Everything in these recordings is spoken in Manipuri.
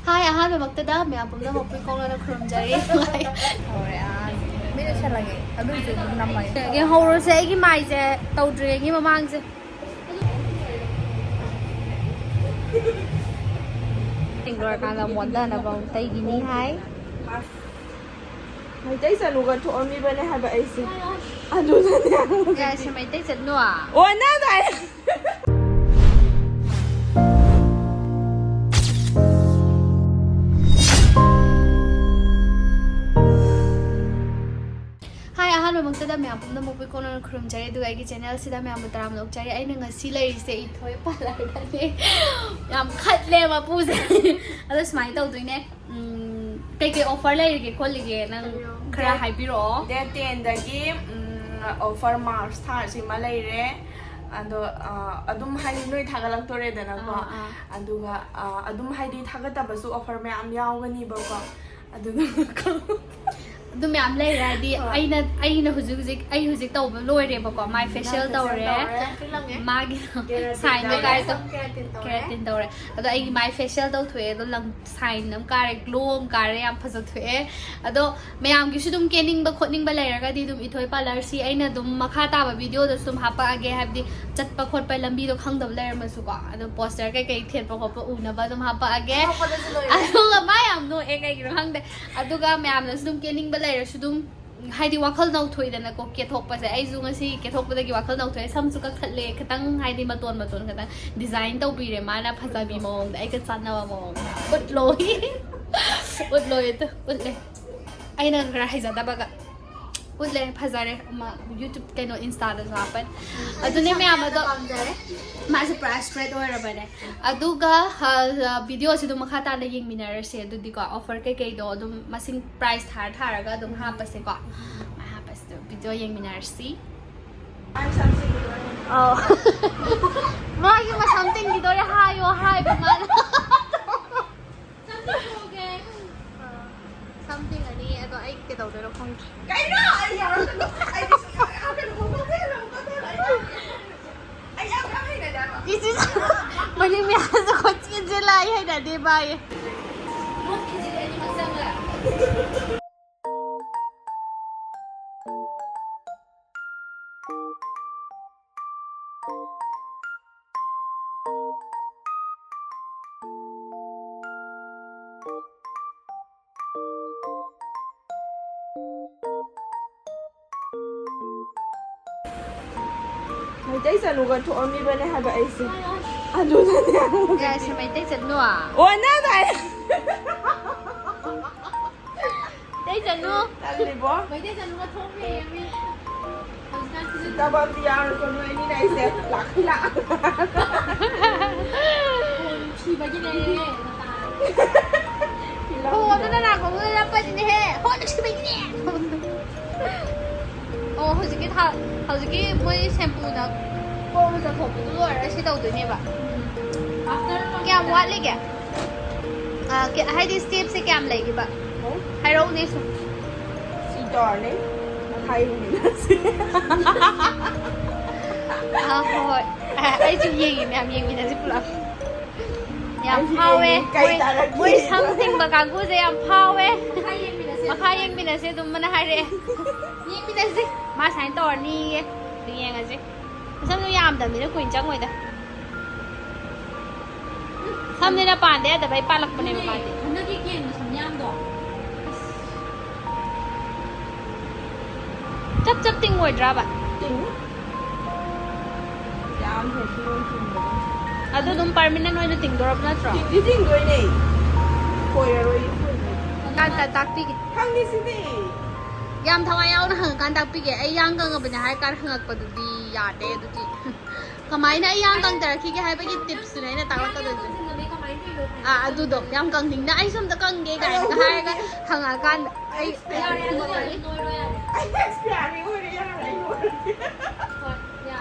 Hai ahan magtada may apom na magpikong na krum jari. Ore me de chalage adu ju namai Ge horo se gi mai je tawdre gi mamang je. Tingor kana monda na bang tai gi ni hai. mai dai sa lu ga to mi bane ha ba ai si adu na ne Ya se mai tai set no a. o na dai magtada may apom na magpikong na krum jari dugai gi channel sida may amo taram lok jari ai na ngasi lai se ithoi palar da ne yam khatle ma pu se ado smile tau dui ne kai offer lai ge khol ge nang khara hai biro de ten da gi offer mars thar si ma lai re ando adum hai noi thagalak tore da na ko aduga adum hai di thagata basu offer me am yaw gani ba ko aduga du me am lai ra di aina hujik tau ba loi re ba ko my facial tau re ma gi sign da kai to keratin tau re ado ai my facial tau thue do lang sign nam ka re glow ka re am phasa thue ado me am gi sudum kening ba khotning ba lai ra ga di dum ithoi parlor si aina dum makha ta ba video da sum hapa age have di chat pa khot pa lambi do khang dam lai ma su ko ado poster kai thet pa khot pa u na ba dum hapa age ado ga mai am no e kai gi hang de ado ga me am na sudum kening ba lai ra sudum haidi wakal nau thoi da na ko ke thok pa se ai zu ngasi ke thok pa da gi wakal nau thoi sam su ka khatle khatang haidi maton khatang design tau bi re mana phasa bi mong da ai ka chan na mong ut loi to ut le ai na ra hai za da ba ga ut le phasa re ma youtube ke no insta da sa pa adu ne me ama do ma se price straight or ba ne adu ga video se do makha ta na yeng minar se adu di ko offer ke do dum masing price thar ga dum ha pa se ko ma ha pa se video yeng minar si oh ma gi ma something gi do re hi ba ma something ani ado ai ke do do khong kai no ai ya ai This is mani me asa ko chin lai hai da de bai mot ki je ni masang la mai dai sa lu ga to mi bane ha ba ai si adu na ne ya se mai tai set no a o na dai tai set no ali bo mai tai set no thong me mi ta ba ti ya ro ko no ni nai se la khila chi ba ji ne ta ho na na ko la pa ji ne he ho na chi ba ji ne oh hojiki moi shampoo da ko ma sa thok du lo ra si tau du ne ba after kya wat le kya ke hai di step se kya am lai gi ba hai ro ne su si dor ne hai ni na si hoi ai ji yeng ni am yeng ni na si pula yam phawe moi something ba ka gu je yam phawe makha yeng mi na se dum mana hai re yeng mi na se ma sain tor ni di yeng a je sam nu yam da mi na kuin chang moi da sam ne na pan de da bai pa lak pane ma de na ki ken nu sam yam do chap ting moi dra ba ting yam he si lo ting ba adu dum permanent oi na ting dorap na tro di ting doi nei koi ra roi kan ta tak pi hang ni si ni yam thawai yaw na hang kan tak pi ge ai yang gang ba na hai kan hangak pa du di ya de du ti kamai na ai yang gang tar ki ge hai ba gi tips ne na tak ka du adu do yam gang ning na ai som da gang ge ga ka hai ga hanga kan ai ai experience ni oi ya ai ya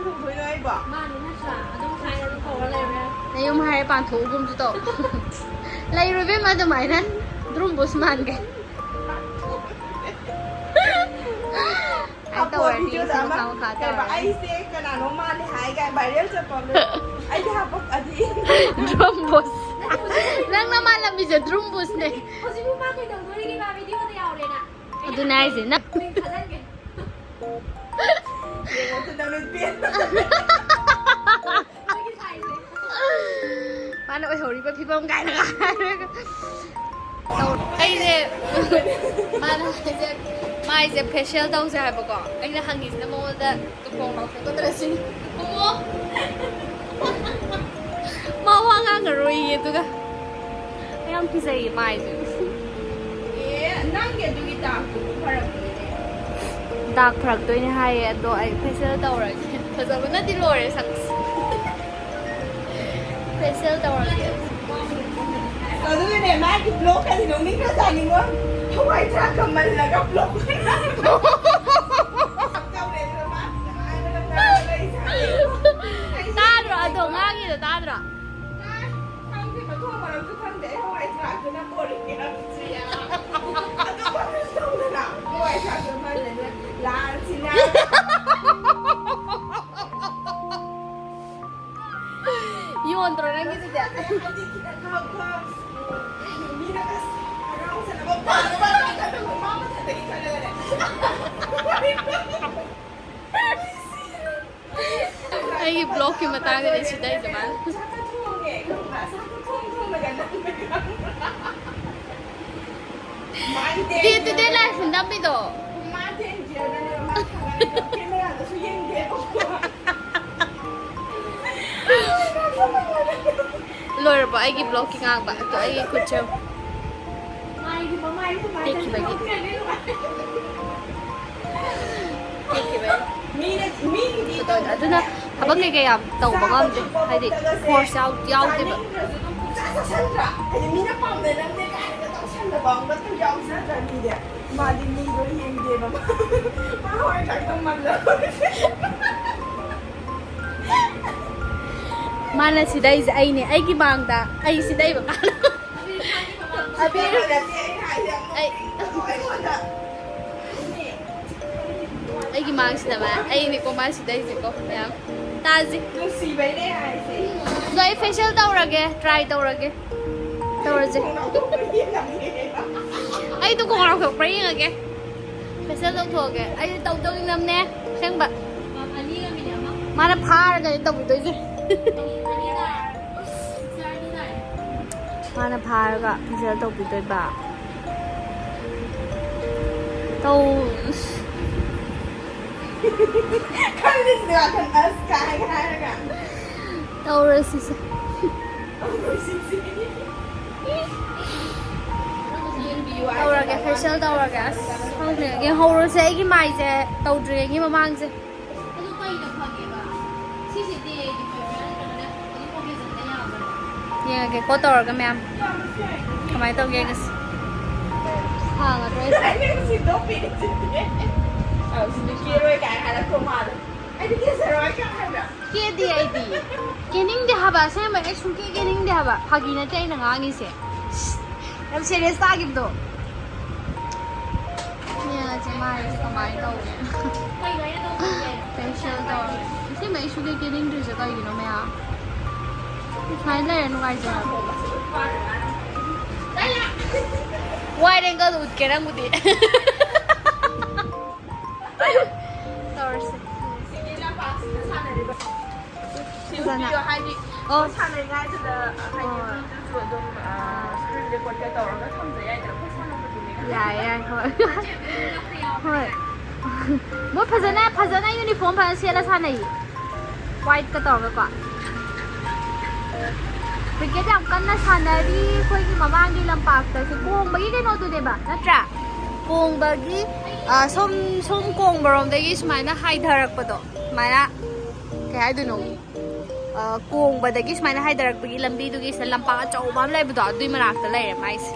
không phải nói bỏ ma ni na sa adu khai na ko la le na yum hai pan thu gum tu to lai ru be ma da mai na drum bos man ge học rồi video đó mà cái bà ấy sẽ cái nào nó man thì hai cái bài đấy cho còn được ấy thì học bốc ở gì drum bos nang naman lang bi ꯃꯥꯏꯁꯦ ꯗ꯭ꯔꯨꯝꯕꯨꯁꯅꯦ ꯍꯧꯖꯤꯛꯄꯨ ꯃꯥ ꯀꯩꯗꯧꯗꯣꯔꯤꯒꯦ ꯃꯥ ꯚꯤꯗꯤꯑꯣꯗ ꯌꯥꯎꯔꯦꯅ ꯑꯗꯨꯅꯦ ꯍꯥꯏꯁꯦ ꯅꯪ ꯊꯥꯖꯟꯒꯦ ꯃꯥꯅ ꯑꯣꯏꯍꯧꯔꯤꯕ ꯐꯤꯕꯝ ꯀꯥꯏꯅꯒ ꯍꯥꯏꯔꯒ ꯑꯩꯁꯦ ꯃꯥꯅ ꯍꯥꯏꯁꯦ ꯃꯥꯏꯁꯦ ꯐꯦꯁꯤꯌꯦꯜ ꯇꯧꯁꯦ ꯍꯥꯏꯕꯀꯣ ꯑꯩꯅ ꯍꯪꯉꯤꯁꯤꯅ ꯃꯉꯣꯟꯗ ꯇꯨꯈꯣꯡ ꯂꯥꯎꯊꯣꯛꯀꯗ꯭ꯔꯥ ꯁꯤꯅꯤ ꯃꯥ ꯋꯥ ꯉꯥꯡꯉꯔꯣꯏꯌꯦ ꯑꯗꯨꯒ ꯌꯥꯝ ꯐꯖꯩꯌꯦ ꯃꯥꯏꯁꯦ ꯅꯪꯒꯤ ꯑꯗꯨꯒꯤ ꯗꯥꯛꯇꯨ ꯐꯔꯛꯇꯣꯏꯅꯦ ꯗꯥꯛ ꯐꯔꯛꯇꯣꯏꯅꯦ ꯍꯥꯏꯌꯦ ꯑꯗꯣ ꯑꯩ ꯐꯦꯁꯤꯌꯦꯜ ꯇꯧꯔꯒꯦ ꯐꯖꯕꯅꯗꯤ ꯂꯣꯏꯔꯦ ꯁꯛꯁꯦ ꯐꯦꯁꯤꯌꯦꯜ ꯇꯧꯔꯒꯦ ꯑꯗꯨꯒꯅꯦ ꯃꯥꯒꯤ ꯕ꯭ꯂꯣꯛ ꯀꯗꯤ ꯅꯣꯡꯅꯤꯡꯈ꯭ꯔ ꯆꯥꯅꯤꯡꯉꯣ ꯍꯋꯥꯏ ꯊꯔꯥꯛꯀ ꯃꯜꯂꯒ ꯕ꯭ꯂꯣꯛ ꯇꯥꯗ꯭ꯔꯣ ꯑꯗꯣ ꯉꯥꯡꯉꯤꯗꯣ ꯇꯥꯗ꯭ꯔꯣ ꯈꯪꯗꯦ ꯃꯊꯣꯡ ꯃꯔꯝꯁꯨ ꯈꯪꯗꯦ ꯑꯩ ꯍꯋꯥꯏ ꯊꯔꯥꯛꯇꯨꯅ ꯕꯣꯔꯤꯡꯅꯦ ꯇꯧꯗꯅ ꯍꯋꯥꯏ ꯊꯔꯥꯛꯇ ꯃꯜꯂꯦ ꯂꯥꯟꯁꯤꯅ ꯌꯣꯟꯗ꯭ꯔꯣ ꯅꯪꯒꯤꯁꯤꯗꯤ ꯑꯩꯒꯤ ꯕ꯭ꯂꯣꯛꯀꯤ ꯃꯇꯥꯡꯗꯗꯤ ꯁꯤꯗꯩꯁꯦ ꯃꯥꯅ ꯗꯦ ꯇꯨ ꯗꯦ ꯂꯥꯏꯐ ꯅꯝꯃꯤꯗꯣ ꯂꯣꯏꯔꯕꯣ ꯑꯩꯒꯤ ꯕ꯭ꯂꯣꯛꯀꯤ ꯉꯥꯡꯕ ꯑꯗꯣ ꯑꯩꯒꯤ ꯈꯨꯠꯁꯦ ꯇꯦꯛꯈꯤꯕꯒꯤ ꯑꯗꯨꯅ ꯊꯕꯛ ꯀꯩꯀꯩ ꯌꯥꯝ ꯇꯧꯕ ꯉꯝꯗꯦ ꯍꯥꯏꯗꯤ ꯐꯣꯔꯁ ꯌꯥꯎꯗꯦꯕ ꯍꯥꯏꯗꯤ ꯃꯤꯅ ꯄꯥꯝꯅꯔꯝꯗꯦ ꯀꯥꯏꯅꯒ ꯇꯧꯁꯟꯗꯕ ꯑꯃꯇ ꯌꯥꯎꯖꯗ꯭ꯔꯅꯤꯅꯦ ꯃꯥꯗꯤ ꯃꯤꯗꯣ ꯌꯦꯡꯗꯦꯕ ꯃꯥ ꯍꯋꯥꯏ ꯊꯔꯥꯛꯇ ꯃꯜꯂꯒ ꯃꯥꯅ ꯁꯤꯗꯩꯁꯦ ꯑꯩꯅꯦ ꯑꯩꯒꯤ ꯃꯥꯡꯗ ꯑꯩ ꯁꯤꯗꯩꯕ ꯃꯥꯅ ꯑꯩꯒꯤ ꯃꯥꯡꯁꯤꯗ ꯃꯥ ꯑꯩꯅꯦꯀꯣ ꯃꯥ ꯁꯤꯗꯩꯁꯦꯀꯣ ꯃꯌꯥꯝ ꯇꯥꯁꯤ ꯅꯨꯡꯁꯤꯕꯩꯅꯦ ꯍꯥꯏꯁꯦ ꯑꯗꯣ ꯑꯩ ꯐꯦꯁꯤꯌꯦꯜ ꯇꯧꯔꯒꯦ ꯇ꯭ꯔꯥꯏ ꯇꯧꯔꯒꯦ ꯇꯧꯔꯁꯦ ꯑꯩ ꯇꯨꯈꯣꯡ ꯂꯥꯎꯊꯣꯛꯄ꯭ꯔꯥ ꯌꯦꯡꯉꯒꯦ ꯐꯦꯁꯤꯌꯦꯜ ꯇꯧꯊꯣꯛꯑꯒꯦ ꯑꯩꯗꯤ ꯇꯧꯅꯤꯡꯅꯝꯅꯦ ꯑꯁꯦꯡꯕ ꯃꯥꯅ ꯐꯥꯔꯒꯅꯦ ꯇꯧꯕꯤꯗꯣꯏꯁꯦ ꯃꯥꯅ ꯐꯥꯔꯒ ꯐꯦꯁꯤꯌꯦꯜ ꯇꯧꯕꯤꯗꯣꯏꯕ ꯇꯧꯔꯁꯤꯁꯦ ꯇꯧꯔꯒꯦ ꯐꯦꯁꯤꯌꯦꯜ ꯇꯧꯔꯒꯦ ꯑꯁ ꯈꯪꯗꯦ ꯌꯦꯡꯍꯧꯔꯁꯦ ꯑꯩꯒꯤ ꯃꯥꯏꯁꯦ ꯇꯧꯗ꯭ꯔꯤꯉꯩꯒꯤ ꯃꯃꯥꯡꯁꯦ ꯌꯦꯡꯉꯒꯦ ꯀꯣ ꯇꯧꯔꯒ ꯃꯌꯥꯝ ꯀꯃꯥꯏꯅ ꯇꯧꯒꯦ ꯉꯁꯤ ꯁꯥꯡꯉꯗ꯭ꯔꯣ ꯀꯦꯗꯦ ꯑꯩꯗꯤ ꯀꯦꯅꯤꯡꯗꯦ ꯍꯥꯏꯕ ꯑꯁꯦꯡꯕ ꯑꯩ ꯁꯨꯡꯀꯦ ꯀꯦꯅꯤꯡꯗꯦ ꯍꯥꯏꯕ ꯐꯥꯒꯤ ꯅꯠꯇꯦ ꯑꯩꯅ ꯉꯥꯡꯉꯤꯁꯦ ꯌꯥꯝ ꯁꯦꯔꯤꯌꯁ ꯇꯥꯈꯤꯕꯗꯣ ꯌꯦꯡꯉꯁꯦ ꯃꯥꯏꯁꯦ ꯀꯃꯥꯏꯅ ꯇꯧꯒꯦ ꯐꯦꯁꯤꯌꯦꯜ ꯇꯧꯔꯒꯦ ꯑꯁꯦꯡꯕ ꯑꯩ ꯁꯨꯡꯀꯦ ꯀꯦꯅꯤꯡꯗ꯭ꯔꯤꯁꯦ ꯀꯩꯒꯤꯅꯣ ꯃꯌꯥꯝ ꯁꯨꯃꯥꯏꯅ ꯂꯩꯔꯦ ꯅꯨꯡꯉꯥꯏꯖꯩ ꯍꯥꯏꯕ ꯋꯥꯏꯠ ꯑꯦꯡꯒꯜ ꯎꯠꯀꯦ ꯅꯪꯕꯨꯗꯤ ꯇꯧꯔꯁꯤ ꯍꯥꯏꯗꯤ ꯁꯥꯟꯅꯔꯤꯉꯩꯗꯨꯗ ꯍꯥꯏꯗꯤ ꯃꯤꯗꯨꯁꯨ ꯑꯗꯨꯝ ꯁ꯭ꯀ꯭ꯔꯤꯟ ꯔꯦꯀꯣꯔꯗꯀ ꯇꯧꯔꯒ ꯊꯝꯖ ꯌꯥꯏꯗꯅ ꯑꯩꯈꯣꯏ ꯁꯥꯟꯅꯕꯗꯨꯅꯦ ꯌꯥꯏ ꯌꯥꯏ ꯍꯣꯏ ꯍꯣꯏ ꯃꯣꯏ ꯐꯖꯅ ꯌꯨꯅꯤꯐꯣꯔꯝ ꯐꯖꯅ ꯁꯦꯠꯂ ꯁꯥꯟꯅꯩꯌꯦ ꯋꯥꯏꯠꯀ ꯇꯧꯔꯒꯀꯣ ꯀ꯭ꯔꯤꯀꯦꯠ ꯌꯥꯝ ꯀꯟꯅ ꯁꯥꯟꯅꯔꯤ ꯑꯩꯈꯣꯏꯒꯤ ꯃꯃꯥꯡꯒꯤ ꯂꯝꯄꯥꯛꯇꯁꯦ ꯀꯣꯡꯕꯒꯤ ꯀꯩꯅꯣꯗꯨꯅꯦꯕ ꯅꯠꯇ꯭ꯔꯥ ꯀꯣꯡꯕꯒꯤ ꯁꯨꯝ ꯀꯣꯡꯕꯔꯣꯝꯗꯒꯤ ꯁꯨꯃꯥꯏꯅ ꯍꯥꯏꯊꯔꯛꯄꯗꯣ ꯁꯨꯃꯥꯏꯅ ꯀꯩ ꯍꯥꯏꯗꯣꯏꯅꯣ ꯀꯣꯡꯕꯗꯒꯤ ꯁꯨꯃꯥꯏꯅ ꯍꯥꯏꯊꯔꯛꯄꯒꯤ ꯂꯝꯕꯤꯗꯨꯒꯤ ꯂꯝꯄꯥꯛ ꯑꯆꯧꯕ ꯑꯃ ꯂꯩꯕꯗꯣ ꯑꯗꯨꯏ ꯃꯅꯥꯛꯇ ꯂꯩꯔꯦ ꯃꯥꯏꯁꯦ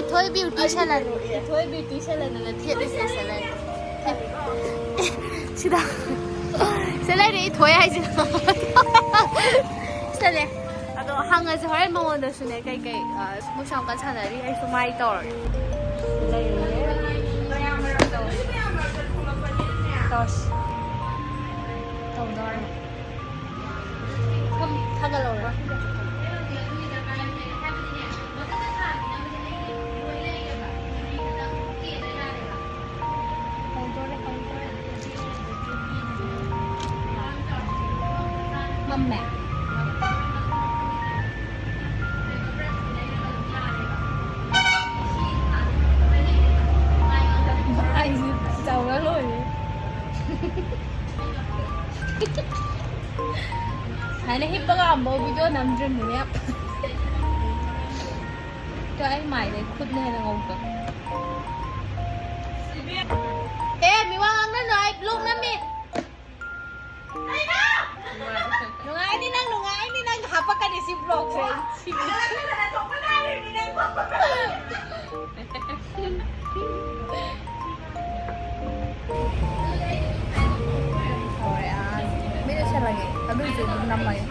ꯏꯊꯣꯏ ꯕ꯭ꯌꯨꯇꯤ ꯁꯦꯂꯟ ꯏꯊꯣꯏ ꯕ꯭ꯌꯨꯇꯤ ꯁꯦꯂꯟꯅ ꯊꯦꯠꯂꯤꯁꯦ ꯁꯤꯗ ꯂꯩꯔꯦ ꯏꯊꯣꯏ ꯍꯥꯏꯁꯦ ꯁꯤꯗꯅꯦ ꯑꯗꯣ ꯍꯪꯉꯁꯦ ꯍꯣꯔꯦꯟ ꯃꯉꯣꯟꯗꯁꯨꯅꯦ ꯀꯩꯀꯩ ꯃꯣꯏꯁꯨ ꯌꯥꯝ ꯀꯟꯅ ꯁꯥꯟꯅꯔꯤ ꯑꯩꯁꯨ ꯃꯥꯏ ꯇꯧꯔꯒꯦ ꯊꯥꯒꯠꯂꯧꯔꯦ ꯁꯨꯃꯥꯏꯅ ꯍꯤꯞꯄꯒ ꯑꯃꯨꯛ ꯚꯤꯗꯤꯑꯣ ꯅꯝꯗ꯭ꯔꯤꯕꯅꯤꯅꯦ ꯑꯩ ꯃꯥꯏꯗꯩ ꯈꯨꯠꯅ ꯍꯦꯟꯅ ꯉꯧꯕ 미와 ꯉꯥꯡꯅꯅꯨ ꯑꯩ ꯕ꯭ꯂꯣꯛ ꯅꯝꯃꯤ ꯅꯨꯡꯉꯥꯏꯅꯤ ꯅꯪ ꯍꯥꯞꯄꯛꯀꯅꯤ ꯁꯤ ꯕ꯭ꯂꯣꯛꯁꯦ ꯂꯣꯏꯁꯜꯂꯒꯦ ꯑꯗꯨꯏꯁꯨ ꯑꯗꯨꯝ ꯅꯝꯃꯒꯦ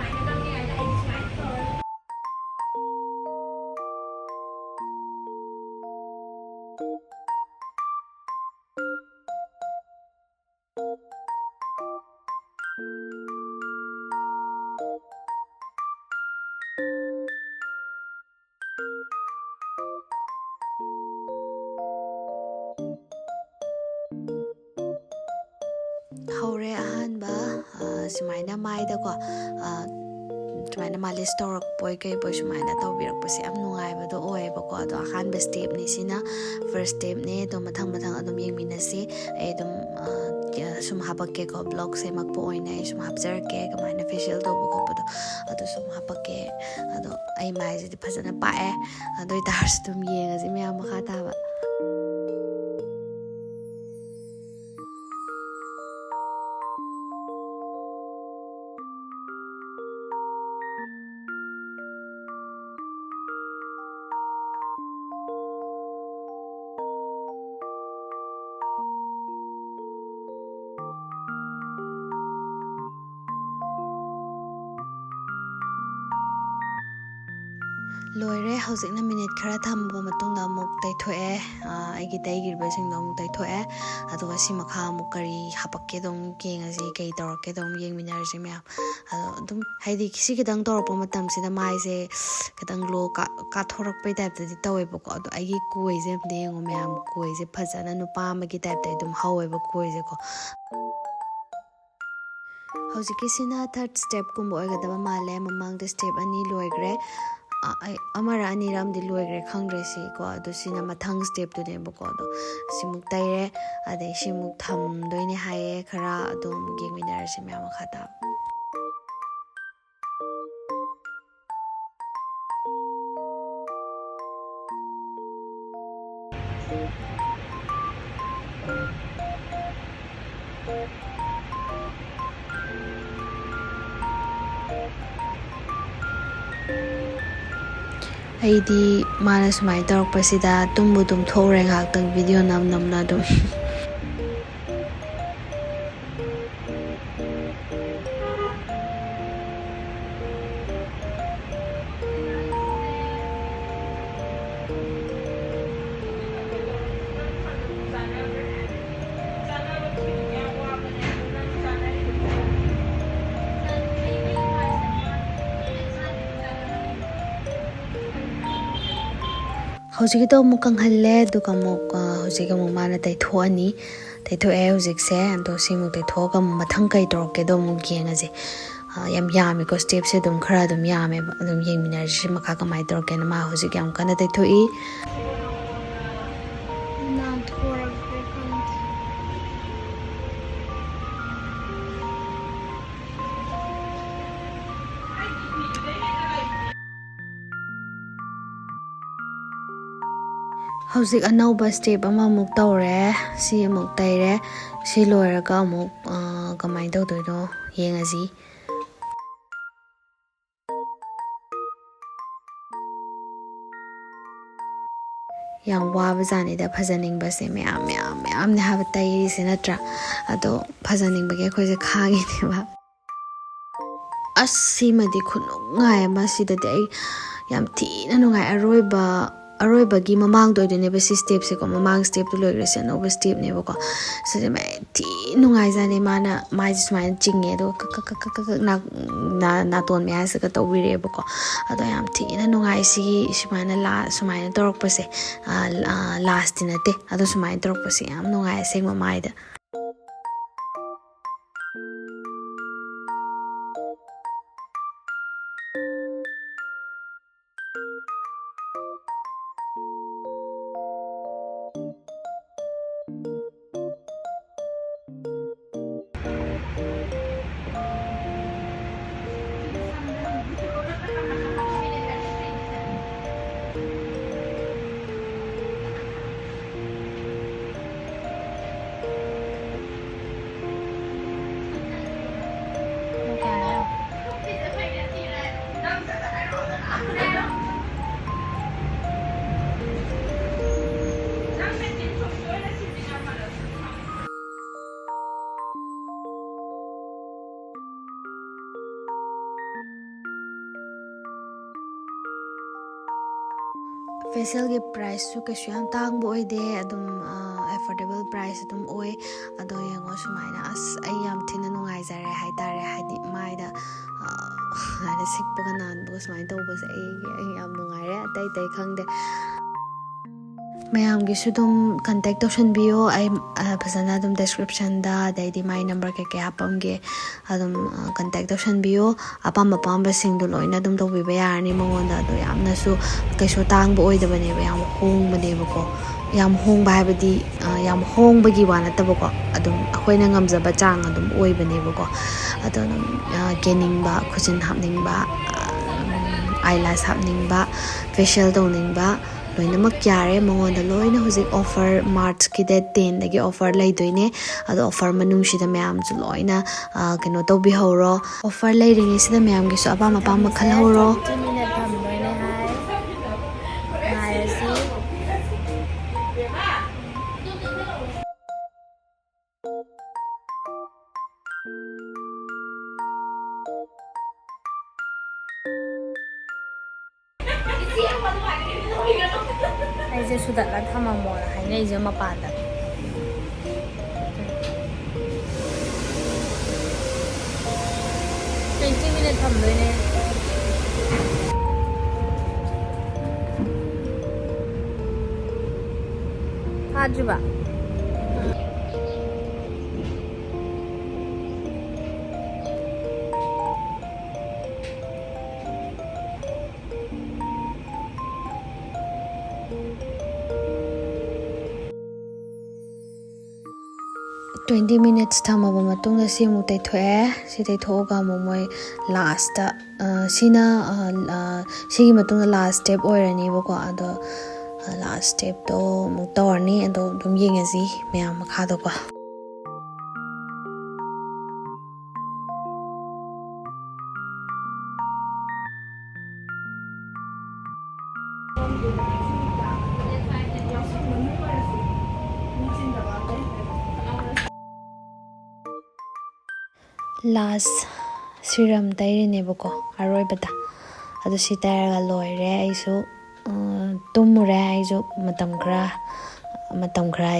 ꯍꯧꯔꯦ ꯑꯍꯥꯟꯕ ꯁꯨꯃꯥꯏꯅ ꯃꯥꯏꯗꯀꯣ ꯁꯨꯃꯥꯏꯅ ꯃꯥꯂꯤꯁ ꯇꯧꯔꯛꯄꯣꯏ ꯀꯩꯕꯣꯏ ꯁꯨꯃꯥꯏꯅ ꯇꯧꯕꯤꯔꯛꯄꯁꯦ ꯌꯥꯝ ꯅꯨꯡꯉꯥꯏꯕꯗꯣ ꯑꯣꯏꯌꯦꯕꯀꯣ ꯑꯗꯣ ꯑꯍꯥꯟꯕ ꯁ꯭ꯇꯦꯞꯅꯤ ꯁꯤꯅ ꯐꯥꯔꯁ ꯁ꯭ꯇꯦꯞꯅꯦ ꯑꯗꯣ ꯃꯊꯪ ꯑꯗꯨꯝ ꯌꯦꯡꯃꯤꯟꯅꯁꯤ ꯑꯩ ꯑꯗꯨꯝ ꯁꯨꯝ ꯍꯥꯄꯛꯀꯦꯀꯣ ꯕ꯭ꯂꯣꯛ ꯁꯦꯝꯃꯛꯄ ꯑꯣꯏꯅ ꯑꯩ ꯁꯨꯝ ꯍꯥꯞꯆꯔꯛꯀꯦ ꯀꯃꯥꯏꯅ ꯐꯦꯁꯤꯌꯦꯜ ꯇꯧꯕ ꯈꯣꯠꯄꯗꯣ ꯑꯗꯨ ꯁꯨꯝ ꯍꯥꯄꯛꯀꯦ ꯑꯗꯣ ꯑꯩ ꯃꯥꯏꯁꯤꯗꯤ ꯐꯖꯅ ꯄꯥꯛꯑꯦ ꯑꯗꯨ ꯑꯣꯏꯇꯥꯔꯁꯨ ꯑꯗꯨꯝ ꯌꯦꯡꯉꯁꯤ ꯃꯌꯥꯝ ꯃꯈꯥ ꯇꯥꯕ ꯂꯣꯏꯔꯦ ꯍꯧꯖꯤꯛꯅ ꯃꯤꯅꯤꯠ ꯈꯔ ꯊꯝꯕ ꯃꯇꯨꯡꯗ ꯑꯃꯨꯛ ꯇꯩꯊꯣꯛꯑꯦ ꯑꯩꯒꯤ ꯇꯩꯈꯤꯕꯁꯤꯡꯗꯣ ꯑꯃꯨꯛ ꯇꯩꯊꯣꯛꯑꯦ ꯑꯗꯨꯒ ꯁꯤ ꯃꯈꯥ ꯑꯃꯨꯛ ꯀꯔꯤ ꯍꯥꯄꯛꯀꯦꯗꯣ ꯑꯃꯨꯛ ꯌꯦꯡꯉꯁꯤ ꯀꯩ ꯇꯧꯔꯛꯀꯦꯗꯣ ꯑꯃꯨꯛ ꯌꯦꯡꯃꯤꯟꯅꯔꯁꯤ ꯃꯌꯥꯝ ꯑꯗꯣ ꯑꯗꯨꯝ ꯍꯥꯏꯗꯤ ꯁꯤ ꯈꯤꯇꯪ ꯇꯧꯔꯛꯄ ꯃꯇꯝꯁꯤꯗ ꯃꯥꯏꯁꯦ ꯈꯤꯇꯪ ꯒ꯭ꯂꯣ ꯀꯥꯊꯣꯔꯛꯄꯩ ꯇꯥꯏꯞꯇꯗꯤ ꯇꯧꯋꯦꯕꯀꯣ ꯑꯗꯣ ꯑꯩꯒꯤ ꯀꯣꯏꯁꯦ ꯑꯝꯇ ꯌꯦꯡꯉꯣ ꯃꯌꯥꯝ ꯀꯣꯏꯁꯦ ꯐꯖꯅ ꯅꯨꯄꯥ ꯑꯃꯒꯤ ꯇꯥꯏꯞꯇ ꯑꯗꯨꯝ ꯍꯧꯋꯦꯕ ꯀꯣꯏꯁꯦꯀꯣ ꯍꯧꯖꯤꯛꯀꯤꯁꯤꯅ ꯊꯥꯔꯠ ꯁ꯭ꯇꯦꯞꯀꯨꯝꯕ ꯑꯣꯏꯒꯗꯕ ꯃꯥꯜꯂꯦ ꯃꯃꯥꯡꯗ ꯁ꯭ꯇꯦꯞ 2 ꯂꯣꯏꯈ꯭ꯔꯦ ꯑꯩ ꯑꯃꯔ ꯑꯅꯤꯔ ꯑꯃꯗꯤ ꯂꯣꯏꯈ꯭ꯔꯦ ꯈꯪꯗ꯭ꯔꯦ ꯁꯤꯀꯣ ꯑꯗꯣ ꯁꯤꯅ ꯃꯊꯪ ꯁ꯭ꯇꯦꯞꯇꯨꯅꯦꯕꯀꯣ ꯑꯗꯣ ꯁꯤꯃꯨꯛ ꯇꯩꯔꯦ ꯑꯗꯩ ꯁꯤꯃꯨꯛ ꯊꯝꯗꯣꯏꯅꯦ ꯍꯥꯏꯌꯦ ꯈꯔ ꯑꯗꯣ ꯑꯃꯨꯛ ꯌꯦꯡꯃꯤꯟꯅꯔꯁꯤ ꯃꯌꯥꯝ ꯃꯈꯥ ꯇꯥꯕ ꯑꯩꯗꯤ ꯃꯥꯅ ꯁꯨꯃꯥꯏꯅ ꯇꯧꯔꯛꯄꯁꯤꯗ ꯇꯨꯝꯊꯣꯛꯎꯔꯦ ꯉꯥꯏꯍꯥꯛꯇꯪ ꯚꯤꯗꯤꯑꯣ ꯅꯝꯅ ꯑꯗꯨꯝ ꯍꯧꯖꯤꯛꯀꯤꯗꯣ ꯑꯃꯨꯛ ꯀꯪꯍꯜꯂꯦ ꯑꯗꯨꯒ ꯍꯧꯖꯤꯛ ꯑꯃꯨꯛ ꯃꯥꯅ ꯇꯩꯊꯣꯛꯑꯦ ꯍꯧꯖꯤꯛꯁꯦ ꯑꯗꯣ ꯁꯤꯃꯨꯛ ꯇꯩꯊꯣꯛꯑꯒ ꯑꯃꯨꯛ ꯃꯊꯪ ꯀꯩ ꯇꯧꯔꯛꯀꯦꯗꯣ ꯑꯃꯨꯛ ꯌꯦꯡꯉꯁꯤ ꯌꯥꯝ ꯌꯥꯝꯃꯦꯀꯣ ꯁ꯭ꯇꯦꯞꯁꯦ ꯑꯗꯨꯝ ꯈꯔ ꯑꯗꯨꯝ ꯌꯥꯝꯃꯦꯕ ꯑꯗꯨꯝ ꯌꯦꯡꯃꯤꯟꯅꯔꯁꯤ ꯃꯈꯥ ꯀꯃꯥꯏꯅ ꯇꯧꯔꯛꯀꯦꯅ ꯃꯥ ꯍꯧꯖꯤꯛ ꯌꯥꯝ ꯀꯟꯅ ꯇꯩꯊꯣꯛꯏ ꯍꯧꯖꯤꯛ ꯑꯅꯧꯕ ꯁ꯭ꯇꯦꯞ ꯑꯃꯃꯨꯛ ꯇꯧꯔꯦ ꯁꯤ ꯑꯃꯨꯛ ꯇꯩꯔꯦ ꯁꯤ ꯂꯣꯏꯔꯒ ꯑꯃꯨꯛ ꯀꯃꯥꯏꯅ ꯇꯧꯗꯣꯏꯅꯣ ꯌꯦꯡꯉꯁꯤ ꯌꯥꯝ ꯋꯥꯕꯖꯥꯠꯅꯤꯗ ꯐꯖꯅꯤꯡꯕꯁꯦ ꯃꯌꯥꯝꯅꯦ ꯍꯥꯏꯕ ꯇꯩꯔꯤꯁꯦ ꯅꯠꯇ꯭ꯔꯥ ꯑꯗꯣ ꯐꯖꯅꯤꯡꯕꯒꯤ ꯑꯩꯈꯣꯏꯁꯦ ꯈꯥꯡꯉꯤꯅꯦꯕ ꯑꯁ ꯁꯤꯃꯗꯤ ꯈꯨꯅꯨꯡꯉꯥꯏ ꯑꯃ ꯁꯤꯗꯗꯤ ꯑꯩ ꯌꯥꯝ ꯊꯤꯅ ꯅꯨꯡꯉꯥꯏ ꯑꯔꯣꯏꯕꯒꯤ ꯃꯃꯥꯡꯗ ꯑꯣꯏꯗꯣꯏꯅꯦꯕ ꯁꯤ ꯁ꯭ꯇꯦꯞꯁꯦꯀꯣ ꯃꯃꯥꯡ ꯁ꯭ꯇꯦꯞꯇꯨ ꯂꯣꯏꯈ꯭ꯔꯦ ꯁꯤ ꯑꯅꯧꯕ ꯁ꯭ꯇꯦꯞꯅꯦꯕꯀꯣ ꯁꯤꯁꯦ ꯊꯤꯅ ꯅꯨꯡꯉꯥꯏꯖꯥꯠꯅꯤ ꯃꯥꯅ ꯃꯥꯏꯁꯦ ꯁꯨꯃꯥꯏꯅ ꯆꯤꯡꯉꯦ ꯑꯗꯨꯒ ꯀꯛ ꯅꯥꯇꯣꯟ ꯃꯌꯥꯁꯤꯒ ꯇꯧꯕꯤꯔꯛꯑꯦꯕꯀꯣ ꯑꯗꯣ ꯌꯥꯝ ꯊꯤꯅ ꯅꯨꯡꯉꯥꯏ ꯁꯨꯃꯥꯏꯅ ꯇꯧꯔꯛꯄꯁꯦ ꯂꯥꯁꯇꯤ ꯅꯠꯇꯦ ꯑꯗꯣ ꯁꯨꯃꯥꯏꯅ ꯇꯧꯔꯛꯄꯁꯦ ꯌꯥꯝ ꯅꯨꯡꯉꯥꯏ ꯑꯁꯦꯡꯕ ꯃꯥꯏꯗ ꯐꯦꯁꯤꯌꯦꯜꯒꯤ ꯄ꯭ꯔꯥꯏꯁꯁꯨ ꯀꯩꯁꯨ ꯌꯥꯝ ꯇꯥꯡꯕ ꯑꯣꯏꯗꯦ ꯑꯗꯨꯝ ꯑꯦꯐꯣꯔꯗꯦꯕꯜ ꯄ꯭ꯔꯥꯏꯁ ꯑꯗꯨꯝ ꯑꯣꯏ ꯑꯗꯣ ꯌꯦꯡꯉꯣ ꯁꯨꯃꯥꯏꯅ ꯑꯁ ꯑꯩ ꯌꯥꯝ ꯊꯤꯅ ꯅꯨꯡꯉꯥꯏꯖꯔꯦ ꯍꯥꯏꯇꯥꯔꯦ ꯍꯥꯏꯗꯤ ꯃꯥꯏꯗ ꯁꯨꯃꯥꯏꯅ ꯁꯤꯛꯄꯒ ꯅꯥꯟꯕꯒ ꯁꯨꯃꯥꯏꯅ ꯇꯧꯕꯁꯦ ꯑꯩ ꯌꯥꯝ ꯅꯨꯡꯉꯥꯏꯔꯦ ꯑꯇꯩ ꯈꯪꯗꯦ ꯃꯌꯥꯝꯒꯤꯁꯨ ꯑꯗꯨꯝ ꯀꯟꯇꯦꯛ ꯇꯧꯁꯟꯕꯤꯌꯣ ꯑꯩ ꯐꯖꯅ ꯑꯗꯨꯝ ꯗꯦꯁꯀ꯭ꯔꯤꯞꯁꯟꯗ ꯑꯗꯩꯗꯤ ꯃꯥꯏ ꯅꯝꯕꯔ ꯀꯩꯀꯩ ꯍꯥꯞꯄꯝꯒꯦ ꯑꯗꯨꯝ ꯀꯟꯇꯦꯛ ꯇꯧꯁꯟꯕꯤꯌꯣ ꯑꯄꯥꯝꯕꯁꯤꯡꯗꯣ ꯂꯣꯏꯅ ꯑꯗꯨꯝ ꯇꯧꯕꯤꯕ ꯌꯥꯔꯅꯤ ꯃꯉꯣꯟꯗ ꯑꯗꯣ ꯌꯥꯝꯅꯁꯨ ꯀꯩꯁꯨ ꯇꯥꯡꯕ ꯑꯣꯏꯗꯕꯅꯦꯕ ꯌꯥꯝ ꯍꯣꯡꯕꯅꯦꯕꯀோ ꯌꯥꯝ ꯍꯣꯡꯕ ꯍꯥꯏꯕꯗꯤ ꯌꯥꯝ ꯍꯣꯡꯕꯒꯤ ꯋꯥ ꯅꯠꯇꯕꯀꯣ ꯑꯗꯨꯝ ꯑꯩꯈꯣꯏꯅ ꯉꯝꯖꯕ ꯆꯥꯡ ꯑꯗꯨം ꯑꯣꯏꯕꯅꯦꯕꯀꯣ ꯑꯗꯣ ꯑꯗꯨꯝ ꯀꯦꯅꯤꯡꯕ ꯈꯨꯖꯤꯟ ꯍꯥꯞꯅꯤꯡꯕ ꯑꯥꯏꯂꯥꯁ ꯍꯥꯞꯅꯤꯡꯕ ꯐꯦꯁꯤꯌꯦꯜ ꯇꯧꯅꯤꯡꯕ ꯂꯣꯏꯅꯃꯛ ꯌꯥꯔꯦ ꯃꯉꯣꯟꯗ ꯂꯣꯏꯅ ꯍꯧꯖꯤꯛ ꯑꯣꯐꯔ ꯃꯥꯔꯆꯀꯤ ꯗꯦꯠ 10ꯗꯒꯤ ꯑꯣꯐꯔ ꯂꯩꯗꯣꯏꯅꯦ ꯑꯗꯣ ꯑꯣꯐꯔ ꯃꯅꯨꯡꯁꯤꯗ ꯃꯌꯥꯝꯁꯨ ꯂꯣꯏꯅ ꯀꯩꯅꯣ ꯇꯧꯕꯤꯍꯧꯔꯣ ꯑꯣꯐꯔ ꯂꯩꯔꯤꯉꯩꯁꯤꯗ ꯃꯌꯥꯝꯒꯤꯁꯨ ꯑꯄꯥꯝꯕ ꯈꯜꯍꯧꯔꯣ 20 minute ꯊꯝꯗꯣꯏꯅꯦ ꯍꯥꯏ ꯉꯥꯏꯔꯁꯤ ꯑꯩꯁꯦ ꯁꯨꯗꯠꯂ ꯊꯝꯃꯝꯃꯣꯅ ꯍꯥꯏꯅꯩꯁꯦ ꯃꯄꯥꯟꯗ minute ꯊꯝꯗꯣꯏꯅꯦ ꯐꯥꯗ꯭ꯔꯤꯕ $20 minutes ꯊꯝꯃꯕ ꯃꯇꯨꯡꯗ ꯁꯤ ꯑꯃꯨꯛ ꯇꯩꯊꯣꯛꯑꯦ ꯁꯤ ꯇꯩꯊꯣꯛꯑꯒ ꯑꯃꯨꯛ ꯃꯣꯏ ꯂꯥꯁꯇ ꯁꯤꯒꯤ ꯃꯇꯨꯡꯗ ꯂꯥꯁ ꯁ꯭ꯇꯦꯞ ꯑꯣꯏꯔꯅꯦꯕꯀꯣ ꯑꯗꯣ ꯂꯥꯁ ꯁ꯭ꯇꯦꯞꯇꯣ ꯑꯃꯨꯛ ꯇꯧꯔꯅꯤ ꯑꯗꯣ ꯑꯗꯨꯝ ꯌꯦꯡꯉꯁꯤ ꯃꯌꯥꯝ ꯃꯈꯥꯗꯣꯀꯣ ꯂꯥꯁ ꯁꯤꯔꯝ ꯇꯩꯔꯤꯅꯦꯕꯀꯣ ꯑꯔꯣꯏꯕꯗ ꯑꯗꯨ ꯁꯤ ꯇꯩꯔꯒ ꯂꯣꯏꯔꯦ ꯑꯩꯁꯨ ꯇꯨꯝꯃꯨꯔꯦ ꯑꯩꯁꯨ ꯃꯇꯝ ꯈꯔ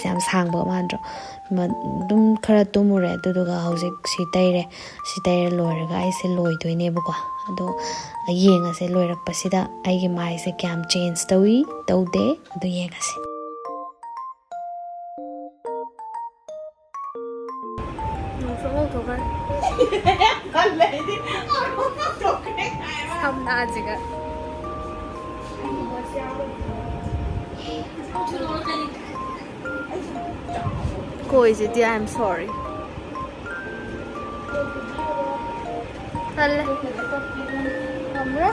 ꯌꯥꯝ ꯁꯥꯡꯕ ꯃꯥꯟꯗ꯭ꯔꯣ ꯑꯗꯨꯝ ꯈꯔ ꯇꯨꯝꯃꯨꯔꯦ ꯑꯗꯨꯗꯨꯒ ꯍꯧꯖꯤꯛ ꯁꯤ ꯇꯩꯔ ꯂꯣꯏꯔꯒ ꯑꯩꯁꯦ ꯂꯣꯏꯗꯣꯏꯅꯦꯕꯀോ ꯑꯗꯣ ꯌꯦꯡꯉꯁꯦ ꯂꯣꯏꯔꯛꯄꯁꯤꯗ ꯑꯩꯒꯤ ꯃꯥꯏꯁꯦ ꯀꯌꯥꯝ ꯆꯦꯟꯖ ꯇꯧꯗꯦ ꯑꯗꯨ ꯌꯦꯡꯉꯁꯦ 삼나지가 고이지디 I'm sorry 할래? 그래?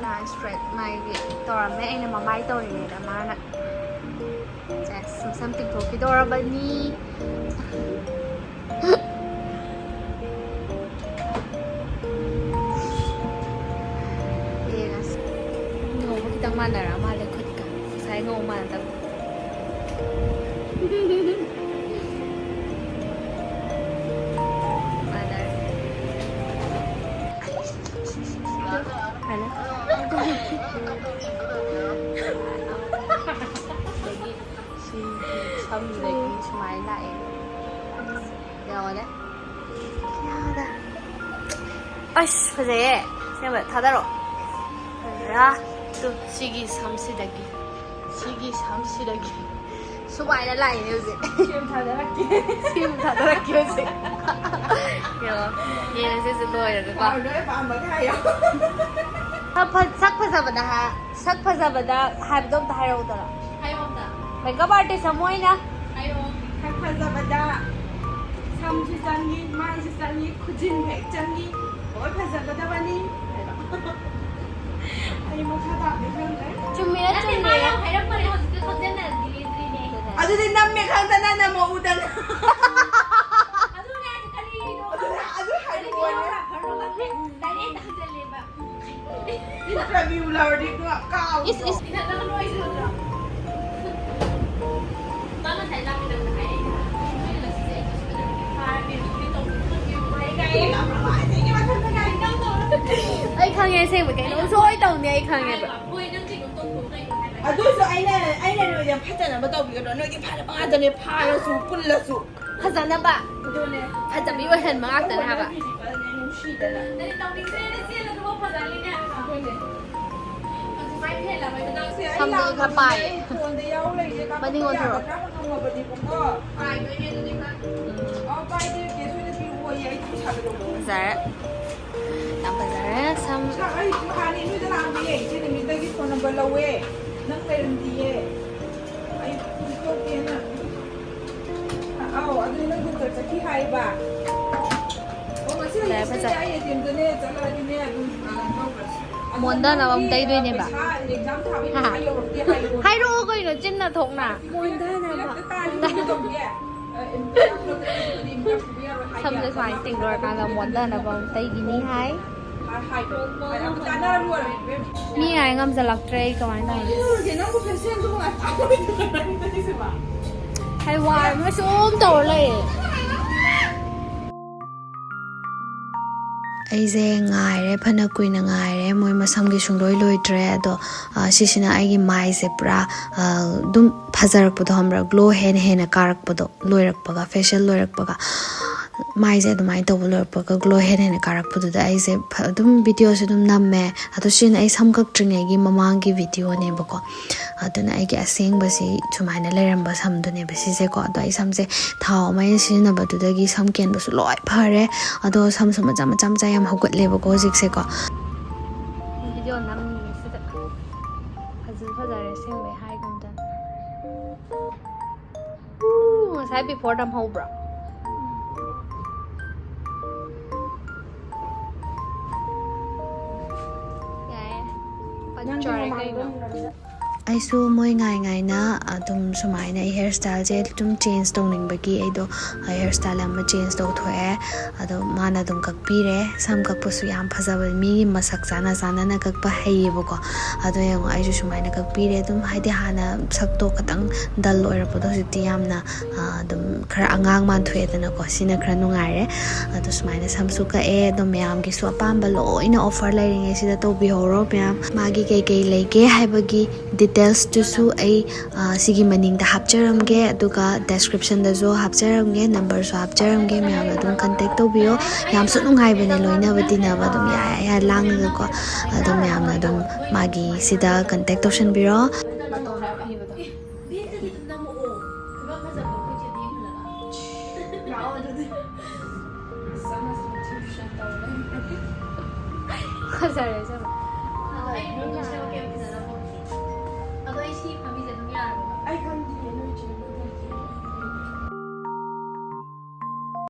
나 straight 마이기 떠라매 애는 마마이 떠리니다 마나 자 something 토끼 떠라바니 Kitang manara malekot ka. Saya nga umatag. Manar. Ano? Lagi si Sam lagi smile na eh. Yawa da. Ash, faze. Siyempre, tadaro. 야, 또 시기 삼시라기 수많이 라인이 요새 지금 다들었기 요새 얘는 세스 노예를 봐 삭파사바다 하비도 없다 하려고더라 메이크업 아티스트 뭐이나 ꯐꯖꯕꯗ ꯁꯝꯁꯨ ꯆꯪꯉꯤ ꯃꯥꯏꯁꯨ ꯆꯪꯉꯤ ꯈꯨꯖꯤꯟ ꯍꯦꯛ ꯆꯪꯉꯤ ꯂꯣꯏ ꯐꯖꯒꯗꯕꯅꯤ ꯑꯩ ꯃꯈꯥ ꯇꯥꯕꯗꯤ ꯈꯪꯗ꯭ꯔꯦ ꯆꯨꯝꯃꯤꯔ ꯆꯨꯝꯃꯤꯔ ꯍꯥꯏꯔꯛꯄꯅꯦ ꯍꯧꯖꯤꯛꯇꯤ ꯈꯣꯟꯖꯦꯜꯅ ꯗꯤꯂꯤꯗ꯭ꯔꯤꯅꯦ ꯑꯗꯨꯗꯤ ꯅꯝꯃꯦ ꯈꯪꯗꯅ ꯅꯝꯃꯛꯎꯗꯅ ꯑꯗꯨꯅꯦ ꯀꯔꯤꯅꯣ ꯑꯗꯨ ꯍꯥꯏꯔꯛꯑꯣꯅꯦ ꯗꯥꯏꯔꯦꯛ ꯍꯟꯖꯜꯂꯦꯕ 인터뷰 라우디 까우 이나가 노이즈로 나는 잘 잡히는 거 ai ꯈꯪꯉꯦ ꯑꯁꯦꯡꯕ ꯀꯩꯅꯣ ꯁꯣꯏ ꯇꯧꯅꯤ ꯑꯩ ꯈꯪꯉꯦꯕ ꯍꯣꯏ ꯅꯪ ꯀꯩꯅꯣ ꯇꯧꯊꯣꯛ ꯀꯩꯅꯣ ꯍꯥꯏꯕ ꯑꯗꯨꯁꯨ ꯑꯩꯅ ꯅꯣꯏꯗ ꯐꯖꯅꯕ ꯇꯧꯕꯤꯒꯗ꯭ꯔꯣ ꯅꯣꯏꯗꯤ ꯐꯖꯕ ꯉꯥꯛꯇꯅꯦ ꯐꯥꯔꯁꯨ ꯄꯨꯜꯂꯁꯨ ꯐꯖꯅꯕ ꯑꯗꯨꯅꯦ ꯐꯖꯕꯤ ꯑꯣꯏꯍꯟꯕ ꯉꯥꯛꯇꯅꯦ ꯍꯥꯏꯕ ꯅꯨꯡꯁꯤꯗꯅ ꯅꯪ ꯇꯧꯅꯤꯡꯗ꯭ꯔꯦꯅ ꯆꯦꯜꯂꯒ ꯐꯖꯍꯜꯂꯤꯅꯦ ꯑꯩꯈꯣꯏꯅꯦ ꯍꯧꯖꯤꯛ ꯃꯥꯏ ꯐꯦꯜꯂꯕ ꯅꯪꯁꯦ ꯁꯝꯗꯣ ꯈꯔ ꯄꯥꯏ ꯐꯣꯟꯗ ꯌꯥꯎ ꯂꯩꯁꯦ ꯃꯅꯤꯡ ꯑꯣꯟꯊꯣꯔꯛꯑꯣ ꯉꯝꯃꯕꯅꯦꯕꯀꯣ ꯄꯥꯏꯗꯣꯏꯅꯦ ꯑꯗꯨꯗꯤ ꯈꯔ ꯄꯥꯏꯗꯦ ꯀꯦꯁ ꯑꯣꯏꯅ ꯄꯤꯔꯛꯑꯣꯌꯦ ꯑꯩ ꯐꯖꯔꯦ ꯌꯥꯝ ꯐꯖꯔꯦ ꯁꯝ ꯑꯩ ꯍꯥꯟꯅ ꯅꯣꯏꯗ ꯂꯥꯛꯑꯝꯃꯦ ꯏꯆꯦ ꯅꯨꯃꯤꯠꯇꯒꯤ ꯐꯣꯟ ꯅꯝꯕꯔ ꯂꯧꯋꯦ ꯅꯪ ꯂꯩꯔꯝꯗꯤꯌꯦ ꯑꯩ ꯄꯤꯊꯣꯛꯀꯦꯅ ꯑꯧ ꯑꯗꯨꯗꯤ ꯅꯪ ꯗꯣꯛꯇꯔ ꯆꯠꯈꯤ ꯍꯥꯏꯕ ꯑꯣ ꯉꯁꯤ ꯍꯌꯦꯡꯁꯤꯗ ꯑꯩ ꯑꯦꯇꯦꯝꯗꯅꯦ ꯆꯠꯂꯛꯑꯗꯤꯅꯦ ꯑꯗꯨꯝ ꯇꯧꯔꯁꯤ ꯃꯣꯟꯗꯅꯕ ꯑꯃꯨꯛ ꯇꯩꯗꯣꯏꯅꯦꯕ ꯑꯦꯛꯖꯥꯝ ꯊꯥꯕꯒꯤ ꯄꯩꯁꯥ ꯌꯧꯔꯛꯇꯦ ꯍꯥꯏꯌꯣ ꯍꯥꯏꯔꯛꯑꯣ ꯀꯩꯅꯣ ꯆꯤꯟꯅ ꯊꯣꯛꯅ ꯁꯝꯁꯦ ꯁꯨꯃꯥꯏꯅ ꯇꯤꯡꯂꯨꯔꯀꯥꯟꯗ ꯃꯣꯟꯊꯅꯕ ꯑꯃꯨꯛ ꯇꯩꯒꯤꯅꯤ ꯍꯥꯏ ꯃꯤ ꯉꯥꯏ ꯉꯝꯖꯜꯂꯛꯇ꯭ꯔꯦ ꯑꯩ ꯀꯃꯥꯏꯅ ꯇꯧꯅꯤ ꯍꯥꯏ ꯋꯥꯔ ꯑꯃ ꯁꯨꯝ ꯇꯧꯔ ꯂꯩꯌꯦ ꯑꯩꯁꯦ ꯉꯥꯏꯔꯦ ꯐꯅ ꯀꯨꯏꯅ ꯉꯥꯏꯔꯦ ꯃꯣꯏ ꯃꯁꯝꯒꯤ ꯁꯨꯡꯂꯣꯏ ꯂꯣꯏꯗ꯭ꯔꯦ ꯑꯗꯣ ꯁꯤꯁꯤꯅ ꯑꯩꯒꯤ ꯃꯥꯏꯁꯦ ꯄꯨꯔꯥ ꯑꯗꯨꯝ ꯐꯖꯔꯛꯄꯗꯣ ꯈꯪꯕ꯭ꯔꯥ ꯒ꯭ꯂꯣ ꯍꯦꯟꯅ ꯀꯥꯔꯛꯄꯗꯣ ꯂꯣꯏꯔꯛꯄꯒ ꯐꯦꯁꯤꯌꯦꯜ ꯂꯣꯏꯔꯛꯄꯒ ꯃꯥꯏꯁꯦ ꯑꯗꯨꯃꯥꯏꯅ ꯇꯧꯕ ꯂꯣꯏꯔꯛꯄꯒ ꯒ꯭ꯂꯣ ꯍꯦꯟꯅ ꯀꯥꯔꯛꯄꯗꯨꯗ ꯑꯩꯁꯦ ꯑꯗꯨꯝ ꯚꯤꯗꯤꯑꯣꯁꯦ ꯑꯗꯨꯝ ꯅꯝꯃꯦ ꯑꯗꯣ ꯁꯤꯅ ꯑꯩ ꯁꯝ ꯀꯛꯇ꯭ꯔꯤꯉꯩꯒꯤ ꯃꯃꯥꯡꯒꯤ ꯚꯤꯗꯤꯑꯣꯅꯦꯕꯀꯣ ꯑꯗꯨꯅ ꯑꯩꯒꯤ ꯑꯁꯦꯡꯕꯁꯤ ꯁꯨꯃꯥꯏꯅ ꯂꯩꯔꯝꯕ ꯁꯝꯗꯨꯅꯦꯕ ꯁꯤꯁꯦꯀꯣ ꯑꯗꯣ ꯑꯩ ꯁꯝꯁꯦ ꯊꯥꯎ ꯑꯃ ꯑꯩꯅ ꯁꯤꯖꯤꯟꯅꯕꯗꯨꯗꯒꯤ ꯁꯝ ꯀꯦꯟꯕꯁꯨ ꯂꯣꯏ ꯐꯔꯦ ꯑꯗꯣ ꯁꯝꯁꯨ ꯃꯆꯥ ꯃꯆꯥ ꯌꯥꯝ ꯍꯧꯒꯠꯂꯦꯕꯀꯣ ꯍꯧꯖꯤꯛꯁꯦꯀꯣ ꯚꯤꯗꯤꯑꯣ ꯅꯝꯃꯤꯉꯩ ꯁꯤꯗ ꯐꯖꯔꯦ ꯑꯁꯦꯡꯕꯩ ꯍꯥꯏꯒꯨꯝꯗꯅ ꯉꯁꯥꯏ ꯕꯤꯐꯣꯔ ꯇꯝꯍꯧꯕ꯭ꯔꯣ ꯑꯩꯁꯨ ꯃꯣꯏ ꯉꯥꯏꯅ ꯑꯗꯨꯝ ꯁꯨꯃꯥꯏꯅ ꯑꯩ ꯍꯦꯌꯔ ꯁ꯭ꯇꯥꯏꯜꯁꯦ ꯑꯗꯨꯝ ꯆꯦꯟꯖ ꯇꯧꯅꯤꯡꯕꯒꯤ ꯑꯩꯗꯣ ꯍꯦꯌꯔ ꯁ꯭ꯇꯥꯏꯜ ꯑꯃ ꯆꯦꯟꯖ ꯇꯧꯊꯣꯛꯑꯦ ꯑꯗꯣ ꯃꯥꯅ ꯑꯗꯨꯝ ꯀꯛꯄꯤꯔꯦ ꯁꯝ ꯀꯛꯄꯁꯨ ꯌꯥꯝ ꯐꯖꯕ ꯃꯤꯒꯤ ꯃꯁꯛ ꯆꯥꯅ ꯀꯛꯄ ꯍꯩꯌꯦꯕꯀꯣ ꯑꯗꯣ ꯌꯦꯡꯉꯣ ꯑꯩꯁꯨ ꯁꯨꯃꯥꯏꯅ ꯀꯛꯄꯤꯔꯦ ꯑꯗꯨꯝ ꯍꯥꯏꯗꯤ ꯍꯥꯟꯅ ꯁꯛꯇꯣ ꯈꯤꯇꯪ ꯗꯜ ꯑꯣꯏꯔꯛꯄꯗꯣ ꯍꯧꯖꯤꯛꯇꯤ ꯌꯥꯝꯅ ꯑꯗꯨꯝ ꯈꯔ ꯑꯉꯥꯡ ꯃꯥꯟꯊꯣꯛꯑꯦꯗꯅꯀꯣ ꯁꯤꯅ ꯈꯔ ꯅꯨꯡꯉꯥꯏꯔꯦ ꯑꯗꯣ ꯁꯨꯃꯥꯏꯅ ꯁꯝꯁꯨ ꯀꯛꯑꯦ ꯑꯗꯣ ꯃꯌꯥꯝꯒꯤꯁꯨ ꯑꯄꯥꯝꯕ ꯂꯣꯏꯅ ꯑꯣꯐꯔ ꯂꯩꯔꯤꯉꯩꯁꯤꯗ ꯇꯧꯕꯤꯍꯧꯔో ꯃꯌꯥꯝ ꯃꯥꯒꯤ ꯀꯩꯀꯩ ꯂꯩꯒꯦ ꯍꯥꯏꯕꯒꯤ ꯗꯤꯇꯦꯜꯁꯇꯨꯁꯨ ꯑꯩ ꯁꯤꯒꯤ ꯃꯅꯤꯡꯗ ꯍꯥꯞꯆꯔꯝꯒꯦ ꯑꯗꯨꯒ ꯗꯦꯁꯀ꯭ꯔꯤꯞꯁꯟꯗꯁꯨ ꯍꯥꯞꯆꯔꯝꯒꯦ ꯅꯝꯕꯔꯁꯨ ꯍꯥꯞꯆꯔꯝꯒꯦ ꯃꯌꯥꯝꯅ ꯑꯗꯨꯝ ꯀꯟꯇꯦꯛ ꯇꯧꯕꯤꯌꯣ ꯌꯥꯝꯁꯨ ꯅꯨꯡꯉꯥꯏꯕꯅꯦ ꯂꯣꯏꯅꯕ ꯇꯤꯟꯅꯕ ꯑꯗꯨꯝ ꯌꯥꯏ ꯂꯥꯡꯉꯒꯀꯣ ꯑꯗꯨꯝ ꯃꯌꯥꯝꯅ ꯑꯗꯨꯝ ꯃꯥꯒꯤ ꯁꯤꯗ ꯀꯟꯇꯦꯛ ꯇꯧꯁꯟꯕꯤꯔꯣ ꯃꯇꯣꯟ ꯑꯈꯤꯕꯗꯣ ꯕꯦꯛꯇꯒꯤ ꯑꯗꯨꯝ ꯅꯝꯃꯛꯑꯣ ꯈꯨꯕꯥꯛ ꯐꯖꯕꯗꯣ ꯑꯩꯈꯣꯏ ꯆꯦꯗ ꯌꯦꯡꯍꯜꯂꯒ ꯂꯥꯛꯑꯣ ꯑꯗꯨꯗꯤ ꯐꯖꯔꯦ ꯆꯪ ꯑꯩ ꯐꯣꯇꯣ ꯁꯦꯝꯃꯛꯀꯦ